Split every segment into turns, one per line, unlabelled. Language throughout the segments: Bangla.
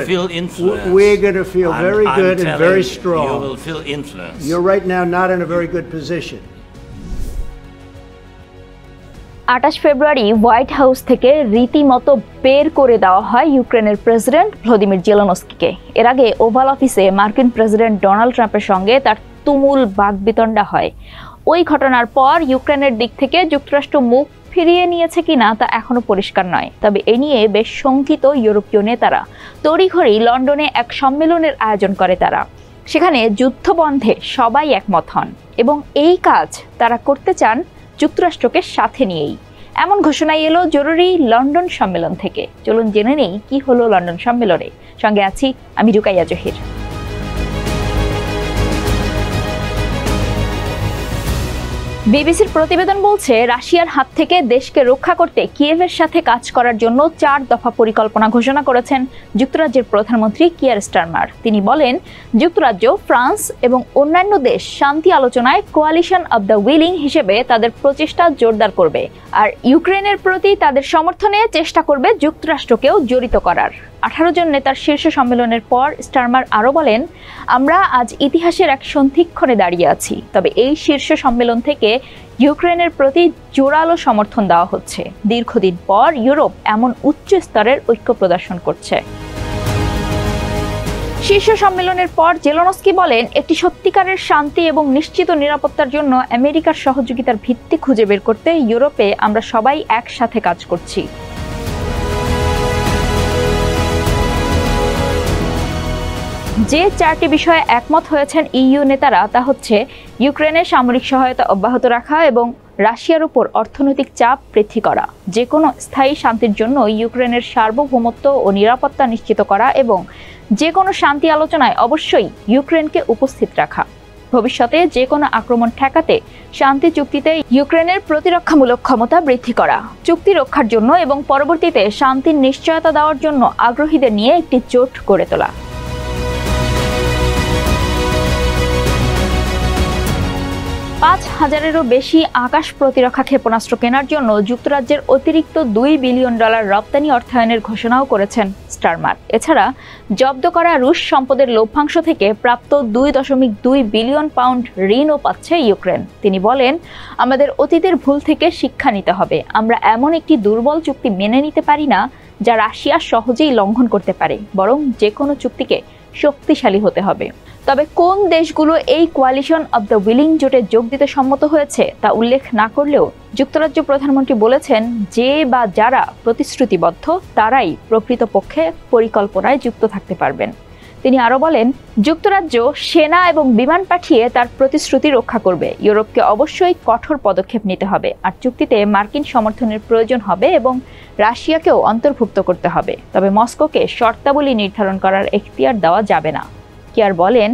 will feel influence.
We're going to feel very good and very strong.
You will feel influence.
You're right now not in a very good position.
28 February white house থেকে রীতিমতো বের করে দেওয়া হয় ইউক্রেনের প্রেসিডেন্ট ভ্লাদিমির জেলেনস্কিকে। এর আগে ওভাল অফিসে মার্কিন প্রেসিডেন্ট ডোনাল্ড ট্রাম্পের সঙ্গে তার তুমুল বাকবিতণ্ডা হয়। ওই ঘটনার পর ইউক্রেনের দিক থেকে যুক্তরাষ্ট্র মুখ ফিরিয়ে নিয়েছে কিনা তা এখনো পরিষ্কার নয়। তবে এ নিয়ে বেশ শঙ্কিত ইউরোপীয় নেতারা। তড়িঘড়ি লন্ডনে এক সম্মেলনের আয়োজন করে তারা। সেখানে যুদ্ধবন্ধে সবাই একমত হন এবং এই কাজ তারা করতে চান যুক্তরাষ্ট্রকে সাথে নিয়েই। এমন ঘোষণাই এলো জরুরি লন্ডন সম্মেলন থেকে। চলুন জেনে নেই কি হলো লন্ডন সম্মেলনে। সঙ্গে আছি আমি রুকাইয়া জহির। বিবিসির প্রতিবেদন বলছে, রাশিয়ার হাত থেকে দেশকে রক্ষা করতে কিয়েভের সাথে কাজ করার জন্য 4 দফা পরিকল্পনা ঘোষণা করেছেন যুক্তরাজ্যের প্রধানমন্ত্রী কিয়ার স্টারমার। তিনি বলেন, যুক্তরাজ্য, ফ্রান্স এবং অন্যান্য দেশ শান্তি আলোচনায় কোয়ালিশন অব দ্য উইলিং হিসেবে তাদের প্রচেষ্টা জোরদার করবে, আর ইউক্রেনের প্রতি তাদের সমর্থনে চেষ্টা করবে যুক্তরাষ্ট্রকেও জড়িত করার। 18 জন নেতার শীর্ষ সম্মেলনের পর স্টারমার আরও বলেন, আমরা আজ ইতিহাসের এক সন্ধিক্ষণে দাঁড়িয়ে আছি। তবে এই শীর্ষ সম্মেলন থেকে ইউক্রেনের প্রতি জোরালো সমর্থন দেওয়া হচ্ছে। দীর্ঘদিন পর ইউরোপ এমন উচ্চ স্তরের ঐক্য প্রদর্শন করছে। শীর্ষ সম্মেলনের পর জেলেনস্কি বলেন, একটি সত্যিকারের শান্তি এবং নিশ্চিত নিরাপত্তার জন্য আমেরিকার সহযোগিতার ভিত্তি খুঁজে বের করতে ইউরোপে আমরা সবাই একসাথে কাজ করছি। যে 4টি বিষয়ে একমত হয়েছেন ইইউ নেতারা তা হচ্ছে ইউক্রেনের সামরিক সহায়তা অব্যাহত রাখা এবং রাশিয়ার উপর অর্থনৈতিক চাপ বৃদ্ধি করা, যে কোনো স্থায়ী শান্তির জন্য ইউক্রেনের সার্বভৌমত্ব ও নিরাপত্তা নিশ্চিত করা এবং যে কোনো শান্তি আলোচনায় অবশ্যই ইউক্রেনকে উপস্থিত রাখা, ভবিষ্যতে যে কোনো আক্রমণ ঠেকাতে শান্তি চুক্তিতে ইউক্রেনের প্রতিরক্ষামূলক ক্ষমতা বৃদ্ধি করা, চুক্তি রক্ষার জন্য এবং পরবর্তীতে শান্তির নিশ্চয়তা দেওয়ার জন্য আগ্রহীদের নিয়ে একটি জোট গড়ে তোলা। 5,000-এরও বেশি আকাশ প্রতিরক্ষা ক্ষেপণাস্ত্র কেনার জন্য যুক্তরাজ্যের অতিরিক্ত $2 বিলিয়ন রপ্তানি অর্থায়নের ঘোষণাও করেছেন স্টারমার। এছাড়া জব্দ করা রুশ সম্পদের লভ্যাংশ থেকে প্রাপ্ত 2.2 বিলিয়ন পাউন্ড ঋণও পাচ্ছে ইউক্রেন। তিনি বলেন, আমাদের অতীতের ভুল থেকে শিক্ষা নিতে হবে। আমরা এমন একটি দুর্বল চুক্তি মেনে নিতে পারি না যা রাশিয়া সহজেই লঙ্ঘন করতে পারে, বরং যে কোনো চুক্তিকে শক্তিশালী হতে হবে। তবে কোন দেশগুলো এই কোয়ালিশন অব দ্য উইলিং জোটে যোগ দিতে সম্মত হয়েছে তা উল্লেখ না করলেও যুক্তরাজ্য প্রধানমন্ত্রী বলেছেন, যে বা যারা প্রতিশ্রুতিবদ্ধ তারাই প্রকৃতপক্ষে পরিকল্পনায় যুক্ত থাকতে পারবেন। তিনি আরও বলেন, যুক্তরাজ্য সেনা এবং বিমান পাঠিয়ে তার প্রতিশ্রুতি রক্ষা করবে। ইউরোপকে অবশ্যই কঠোর পদক্ষেপ নিতে হবে, আর চুক্তিতে মার্কিন সমর্থনের প্রয়োজন হবে এবং রাশিয়াকেও অন্তর্ভুক্ত করতে হবে। তবে মস্কোকে শর্তাবলী নির্ধারণ করার এখতিয়ার দেওয়া যাবে না। কিয়ার বলেন,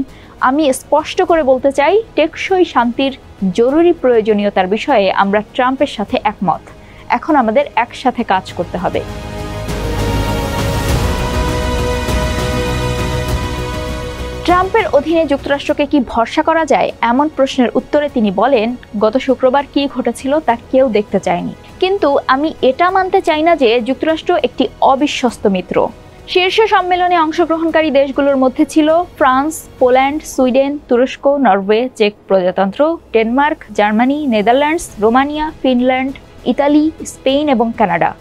আমি স্পষ্ট করে বলতে চাই, টেকসই শান্তির জরুরি প্রয়োজনীয়তার বিষয়ে আমরা ট্রাম্পের সাথে একমত। এখন আমাদের একসাথে কাজ করতে হবে। ট্রাম্পের অধীনে যুক্তরাষ্ট্রকে কি ভরসা করা যায়, এমন প্রশ্নের উত্তরে তিনি বলেন, গত শুক্রবার কি ঘটেছিল তা কেউ দেখতে চায়নি, কিন্তু আমি এটা মানতে চাই না যে যুক্তরাষ্ট্র একটি অবিশ্বস্ত মিত্র। শীর্ষ সম্মেলনে অংশগ্রহণকারী দেশগুলোর মধ্যে ছিল ফ্রান্স, পোল্যান্ড, সুইডেন, তুরস্ক, নরওয়ে, চেক প্রজাতন্ত্র, Denmark, Germany, Netherlands, Romania, Finland, Italy, Spain এবং কানাডা।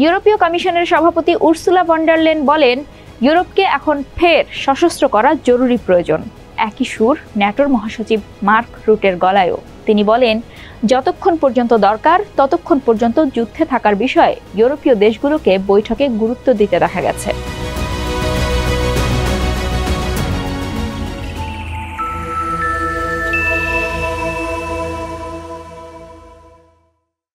ইউরোপীয় কমিশনের সভাপতি উর্সুলা ভন ডার লেয়েন বলেন, ইউরোপকে এখন ফের সশস্ত্র করা জরুরি প্রয়োজন। একই সুর ন্যাটোর মহাসচিব মার্ক রুটের গলায়ও। তিনি বলেন, যতক্ষণ পর্যন্ত দরকার ততক্ষণ পর্যন্ত যুদ্ধে থাকার বিষয়ে ইউরোপীয় দেশগুলোকে বৈঠকে গুরুত্ব দিতে দেখা গেছে।